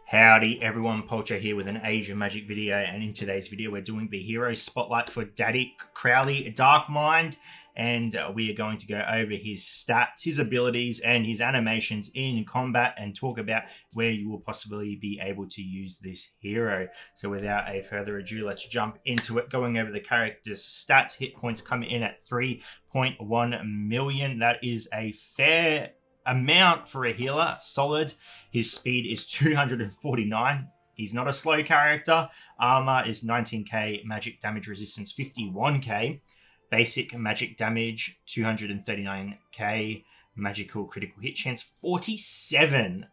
Howdy everyone, Polcho here with an Age of Magic video, and in today's video we're doing the hero spotlight for Daddy Crowley Darkmind, and we are going to go over his stats, his abilities, and his animations in combat, and talk about where you will possibly be able to use this hero. So without a further ado, let's jump into it, going over the character's stats. Hit points coming in at 3.1 million. That is a fair amount for a healer, solid. His speed is 249. He's not a slow character. Armor is 19k, magic damage resistance 51k, basic magic damage 239k, magical critical hit chance 47.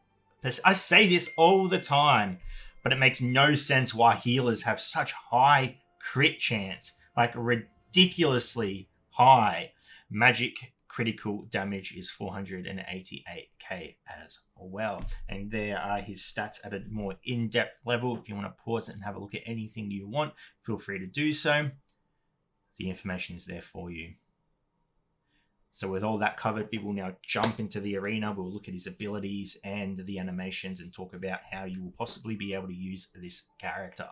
I say this all the time, but it makes no sense why healers have such high crit chance, like ridiculously high. Magic critical damage is 488k as well. And there are his stats at a more in-depth level. If you want to pause it and have a look at anything you want, feel free to do so. The information is there for you. So with all that covered, we will now jump into the arena. We'll look at his abilities and the animations and talk about how you will possibly be able to use this character.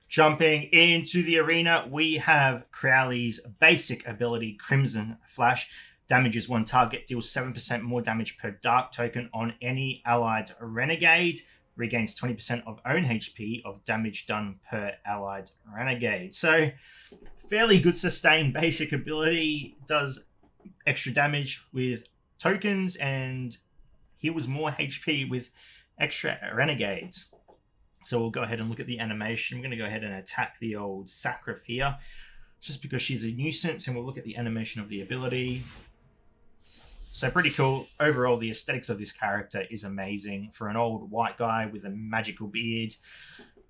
Jumping into the arena, we have Crowley's basic ability, Crimson Flash. Damages one target, deals 7% more damage per dark token on any allied renegade. Regains 20% of own HP of damage done per allied renegade. So, fairly good sustained basic ability. Does extra damage with tokens and heals more HP with extra renegades. So we'll go ahead and look at the animation. I'm going to go ahead and attack the old Sacrif here, just because she's a nuisance, and we'll look at the animation of the ability. So pretty cool. Overall, the aesthetics of this character is amazing. For an old white guy with a magical beard,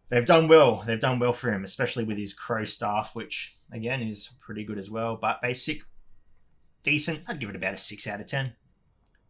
they've done well. They've done well for him, especially with his crow staff, which, again, is pretty good as well. But basic, decent. I'd give it about a 6 out of 10.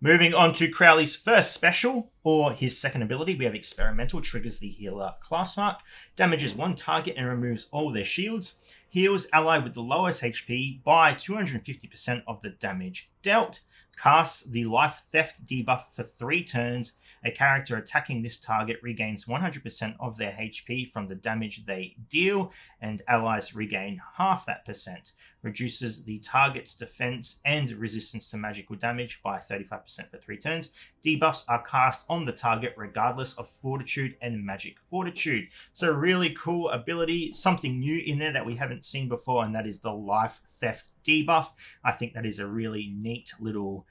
Moving on to Crowley's first special, or his second ability, we have Experimental. Triggers the healer class mark. Damages one target and removes all their shields. Heals ally with the lowest HP by 250% of the damage dealt. Casts the Life Theft debuff for 3 turns. A character attacking this target regains 100% of their HP from the damage they deal, and allies regain half that percent. Reduces the target's defense and resistance to magical damage by 35% for 3 turns. Debuffs are cast on the target regardless of fortitude and magic fortitude. So really cool ability, something new in there that we haven't seen before, and that is the Life Theft debuff. I think that is a really neat little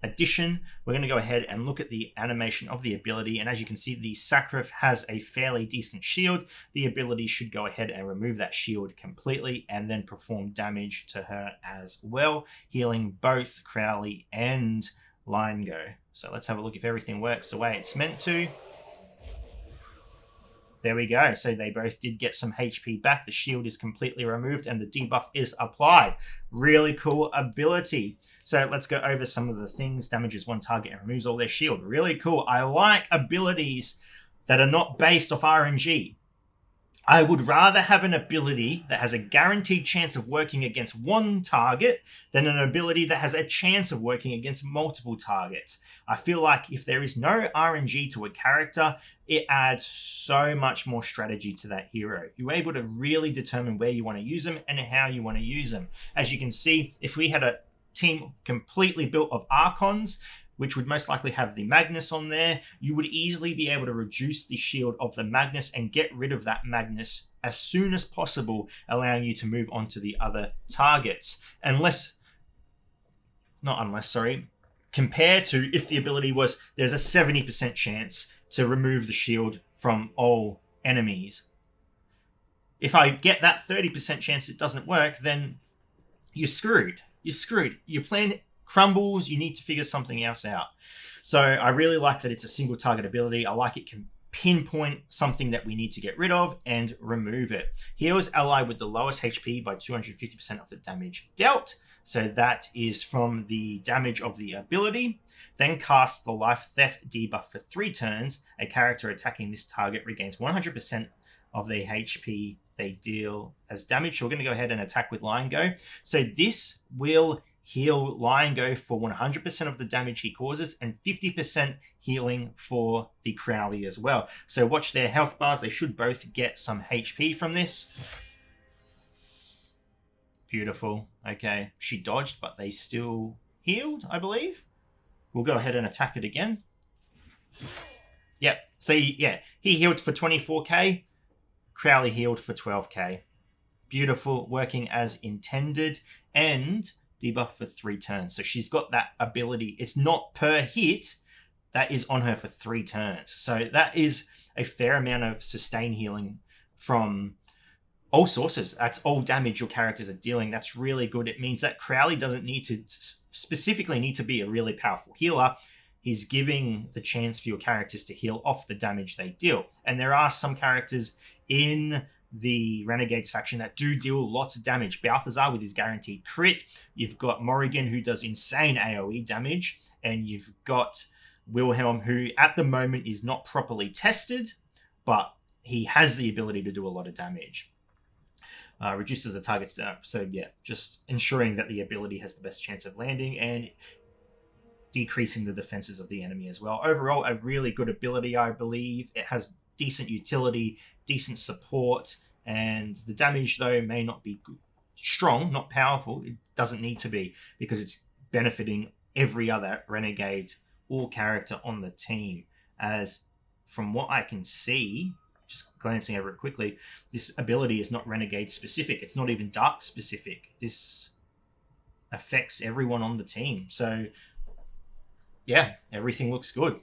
addition. We're going to go ahead and look at the animation of the ability, and as you can see, the Sacrif has a fairly decent shield. The ability should go ahead and remove that shield completely and then perform damage to her as well, healing both Crowley and Lingo. So let's have a look if everything works the way it's meant to. There we go. So they both did get some HP back. The shield is completely removed and the debuff is applied. Really cool ability. So let's go over some of the things. Damages one target and removes all their shield. Really cool. I like abilities that are not based off RNG. I would rather have an ability that has a guaranteed chance of working against one target than an ability that has a chance of working against multiple targets. I feel like if there is no RNG to a character, it adds so much more strategy to that hero. You're able to really determine where you want to use them and how you want to use them. As you can see, if we had a team completely built of Archons, which would most likely have the Magnus on there, you would easily be able to reduce the shield of the Magnus and get rid of that Magnus as soon as possible, allowing you to move on to the other targets. Compared to if the ability was, there's a 70% chance to remove the shield from all enemies. If I get that 30% chance it doesn't work, then you're screwed. You're screwed. Your plan crumbles. You need to figure something else out. So I really like that it's a single target ability. I like it can pinpoint something that we need to get rid of and remove it. Heals ally with the lowest HP by 250% of the damage dealt. So that is from the damage of the ability. Then casts the Life Theft debuff for 3 turns. A character attacking this target regains 100% of their HP they deal as damage. So we're going to go ahead and attack with Line Go. So this will heal Lion Go for 100% of the damage he causes and 50% healing for the Crowley as well. So watch their health bars. They should both get some HP from this. Beautiful. Okay, she dodged, but they still healed, I believe. We'll go ahead and attack it again. Yep. So, yeah, he healed for 24k. Crowley healed for 12k. Beautiful, working as intended. And debuff for 3 turns. So she's got that ability. It's not per hit. That is on her for 3 turns. So that is a fair amount of sustain healing from all sources. That's all damage your characters are dealing. That's really good. It means that Crowley doesn't need to specifically need to be a really powerful healer. He's giving the chance for your characters to heal off the damage they deal. And there are some characters in the Renegades faction that do deal lots of damage. Balthazar with his guaranteed crit. You've got Morrigan, who does insane AoE damage. And you've got Wilhelm, who at the moment is not properly tested, but he has the ability to do a lot of damage. Reduces the target's down. So yeah, just ensuring that the ability has the best chance of landing and decreasing the defenses of the enemy as well. Overall, a really good ability, I believe. It has decent utility, decent support, and the damage, though, may not be strong, not powerful. It doesn't need to be, because it's benefiting every other Renegade or character on the team. As from what I can see, just glancing over it quickly, this ability is not Renegade specific. It's not even Dark specific. This affects everyone on the team. So yeah, everything looks good.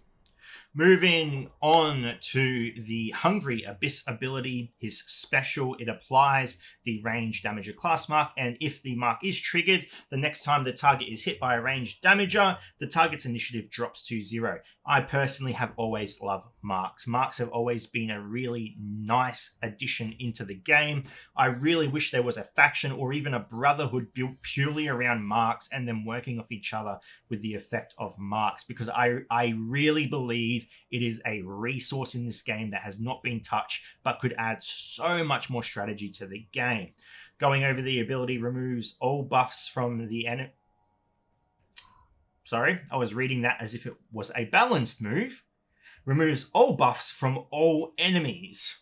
Moving on to the Hungry Abyss ability, his special, it applies the range damager class mark, and if the mark is triggered, the next time the target is hit by a ranged damager, the target's initiative drops to 0. I personally have always loved marks. Marks have always been a really nice addition into the game. I really wish there was a faction or even a brotherhood built purely around marks and then working off each other with the effect of marks, because I really believe it is a resource in this game that has not been touched but could add so much more strategy to the game. Going over the ability, removes all buffs from the enemy. Sorry, I was reading that as if it was a balanced move. Removes all buffs from all enemies.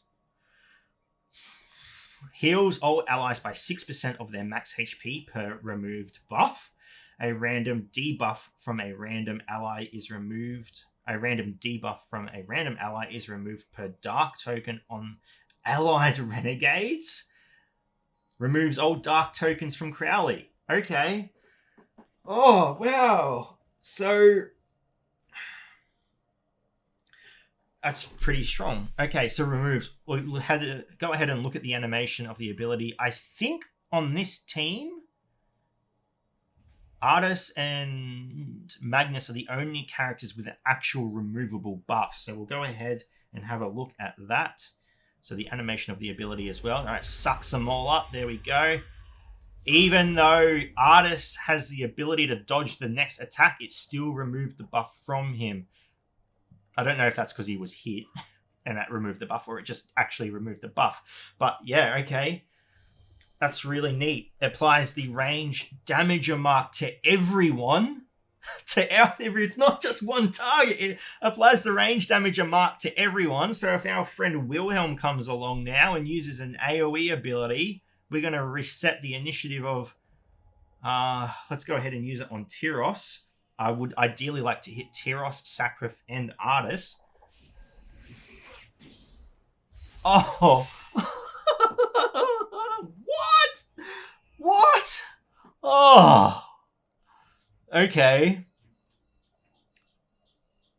Heals all allies by 6% of their max HP per removed buff. A random debuff from a random ally is removed. A random debuff from a random ally is removed per dark token on allied renegades. Removes all dark tokens from Crowley. Okay. Oh, wow. So that's pretty strong. Okay, so removes. We'll have to go ahead and look at the animation of the ability. I think on this team, Artis and Magnus are the only characters with an actual removable buff. So we'll go ahead and have a look at that. So the animation of the ability as well. All right, sucks them all up. There we go. Even though Artis has the ability to dodge the next attack, it still removed the buff from him. I don't know if that's because he was hit and that removed the buff, or it just actually removed the buff. But yeah, okay. That's really neat. It applies the range damager mark to everyone. It's not just one target. It applies the range damager mark to everyone. So if our friend Wilhelm comes along now and uses an AoE ability, we're going to reset the initiative of... let's go ahead and use it on Tyros. I would ideally like to hit Tyros, Sacrif, and Artis. Oh... What? Oh. Okay.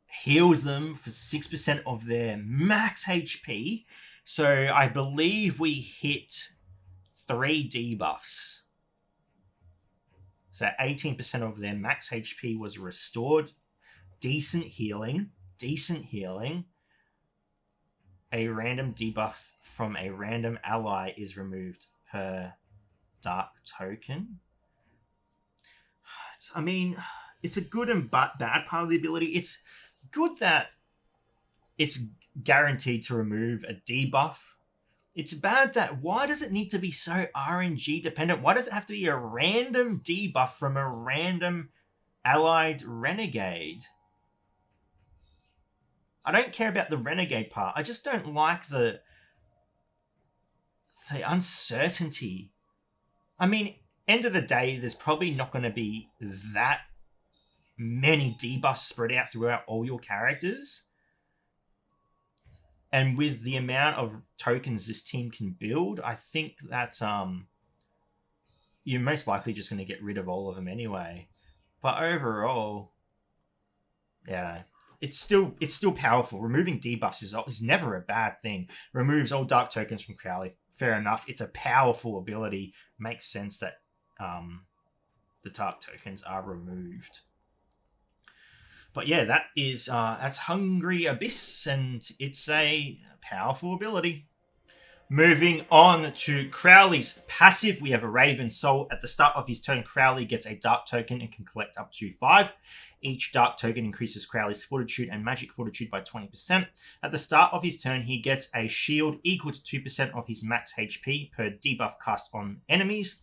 Heals them for 6% of their max HP. So I believe we hit 3 debuffs. So 18% of their max HP was restored. Decent healing. A random debuff from a random ally is removed per dark token. It's a good and bad part of the ability. It's good that it's guaranteed to remove a debuff It's bad that, why does it need to be so RNG dependent? Why does it have to be a random debuff from a random allied renegade? I don't care about the renegade part. I just don't like the uncertainty. I mean, end of the day, there's probably not going to be that many debuffs spread out throughout all your characters. And with the amount of tokens this team can build, I think that you're most likely just going to get rid of all of them anyway. But overall, yeah, it's still powerful. Removing debuffs is never a bad thing. Removes all dark tokens from Crowley. Fair enough. It's a powerful ability. Makes sense that the dark tokens are removed. But yeah, that's Hungry Abyss, and it's a powerful ability. Moving on to Crowley's passive, we have a Raven Soul. At the start of his turn, Crowley gets a dark token and can collect up to 5. Each dark token increases Crowley's fortitude and magic fortitude by 20%. At the start of his turn, he gets a shield equal to 2% of his max HP per debuff cast on enemies.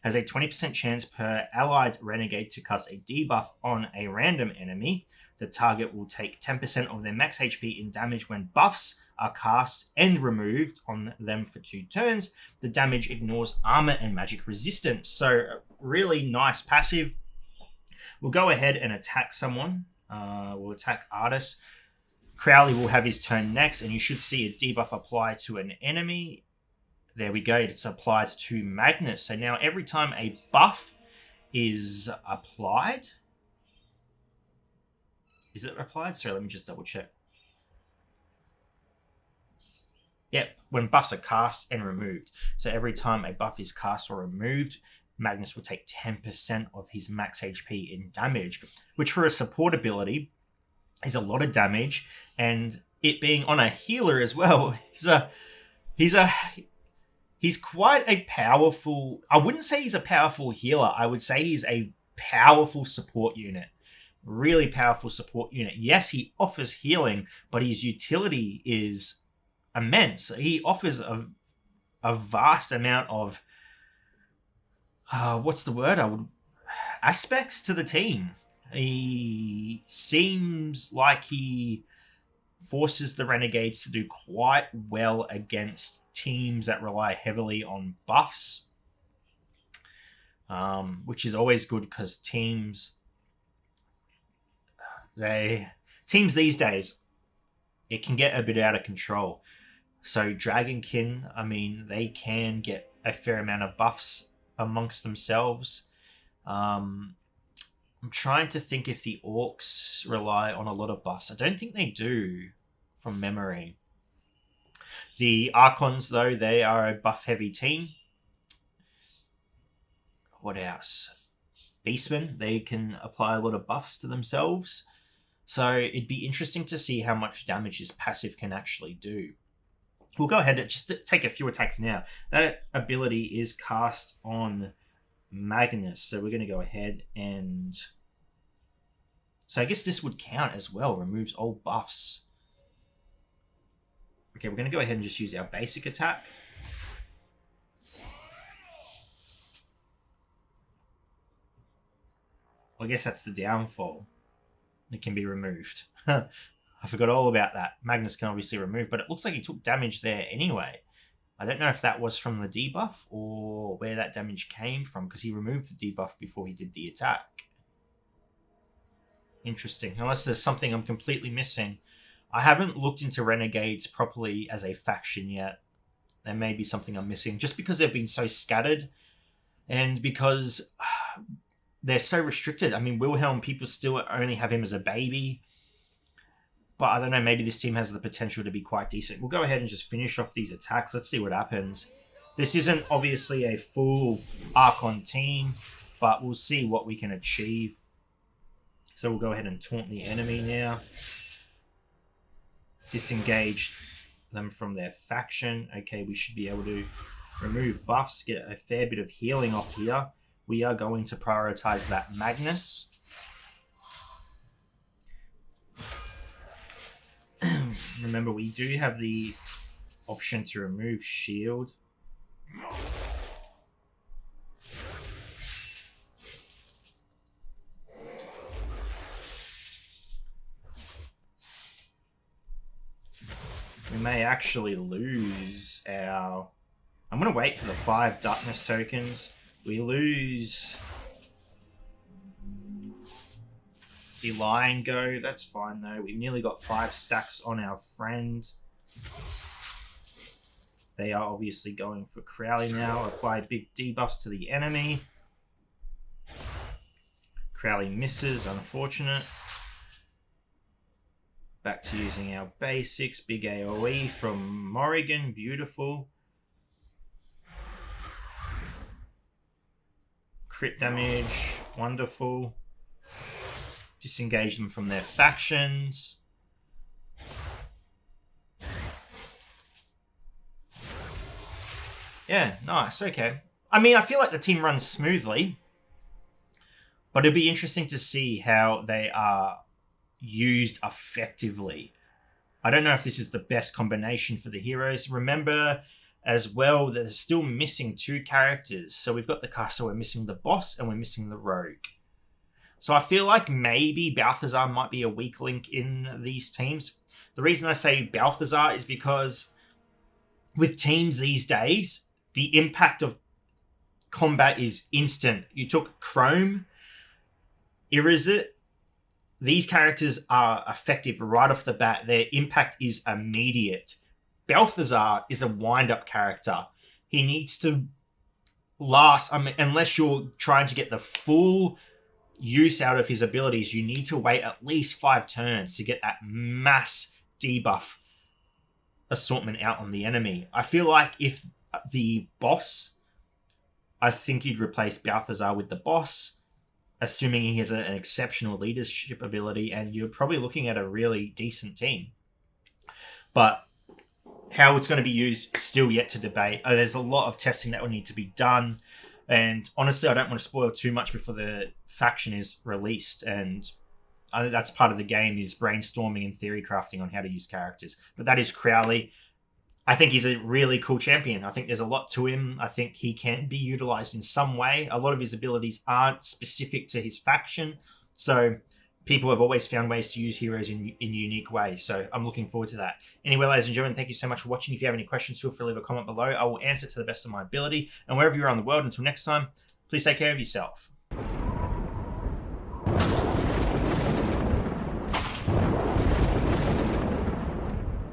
Has a 20% chance per allied renegade to cast a debuff on a random enemy. The target will take 10% of their max HP in damage when buffs are cast and removed on them for 2 turns. The damage ignores armor and magic resistance. So, really nice passive. We'll go ahead and attack someone. We'll attack Artis. Crowley will have his turn next, and you should see a debuff apply to an enemy. There we go. It's applied to Magnus. So now every time a buff is applied... Is it applied? Sorry, let me just double check. Yep, when buffs are cast and removed. So every time a buff is cast or removed, Magnus will take 10% of his max HP in damage, which for a support ability is a lot of damage, and it being on a healer as well, he's quite a powerful... I wouldn't say he's a powerful healer. I would say he's a powerful support unit. Really powerful support unit. Yes, he offers healing, but his utility is immense. He offers a vast amount of aspects to the team. He seems like he forces the Renegades to do quite well against teams that rely heavily on buffs, which is always good because teams these days, it can get a bit out of control. So Dragonkin, I mean, they can get a fair amount of buffs amongst themselves. I'm trying to think if the Orcs rely on a lot of buffs. I don't think they do, from memory. The Archons, though, they are a buff-heavy team. What else? Beastmen, they can apply a lot of buffs to themselves. So it'd be interesting to see how much damage his passive can actually do. We'll go ahead and just take a few attacks now. That ability is cast on Magnus. So we're going to go ahead and... So I guess this would count as well. Removes all buffs. Okay, we're going to go ahead and just use our basic attack. Well, I guess that's the downfall. It can be removed. I forgot all about that. Magnus can obviously remove, but it looks like he took damage there anyway. I don't know if that was from the debuff or where that damage came from, because he removed the debuff before he did the attack. Interesting. Unless there's something I'm completely missing. I haven't looked into Renegades properly as a faction yet. There may be something I'm missing, just because they've been so scattered and because... they're so restricted. I mean, Wilhelm, people still only have him as a baby. But I don't know, maybe this team has the potential to be quite decent. We'll go ahead and just finish off these attacks. Let's see what happens. This isn't obviously a full Archon team, but we'll see what we can achieve. So we'll go ahead and taunt the enemy now. Disengage them from their faction. Okay, we should be able to remove buffs, get a fair bit of healing off here. We are going to prioritize that Magnus. Remember, we do have the option to remove shield. We may actually lose our... I'm going to wait for the 5 darkness tokens. We lose the line go. That's fine though. We nearly got 5 stacks on our friend. They are obviously going for Crowley now. Apply big debuffs to the enemy. Crowley misses, unfortunate. Back to using our basics. Big AoE from Morrigan, beautiful. Crit damage, wonderful. Disengage them from their factions. Yeah, nice, okay. I mean, I feel like the team runs smoothly, but it'd be interesting to see how they are used effectively. I don't know if this is the best combination for the heroes. Remember as well that they're still missing 2 characters. So we've got the caster, we're missing the boss, and we're missing the rogue. So I feel like maybe Balthazar might be a weak link in these teams. The reason I say Balthazar is because with teams these days, the impact of combat is instant. You took Chrome, Irizit. These characters are effective right off the bat. Their impact is immediate. Balthazar is a wind-up character. He needs to last, unless you're trying to get the full use out of his abilities, you need to wait at least 5 turns to get that mass debuff assortment out on the enemy. I feel like if the boss, I think you'd replace Balthazar with the boss, assuming he has an exceptional leadership ability, and you're probably looking at a really decent team. But how it's going to be used, still yet to debate. There's a lot of testing that will need to be done. And honestly, I don't want to spoil too much before the faction is released. And I think that's part of the game, is brainstorming and theory crafting on how to use characters. But that is Crowley. I think he's a really cool champion. I think there's a lot to him. I think he can be utilized in some way. A lot of his abilities aren't specific to his faction. So people have always found ways to use heroes in unique ways. So I'm looking forward to that. Anyway, ladies and gentlemen, thank you so much for watching. If you have any questions, feel free to leave a comment below. I will answer to the best of my ability. And wherever you are in the world, until next time, please take care of yourself.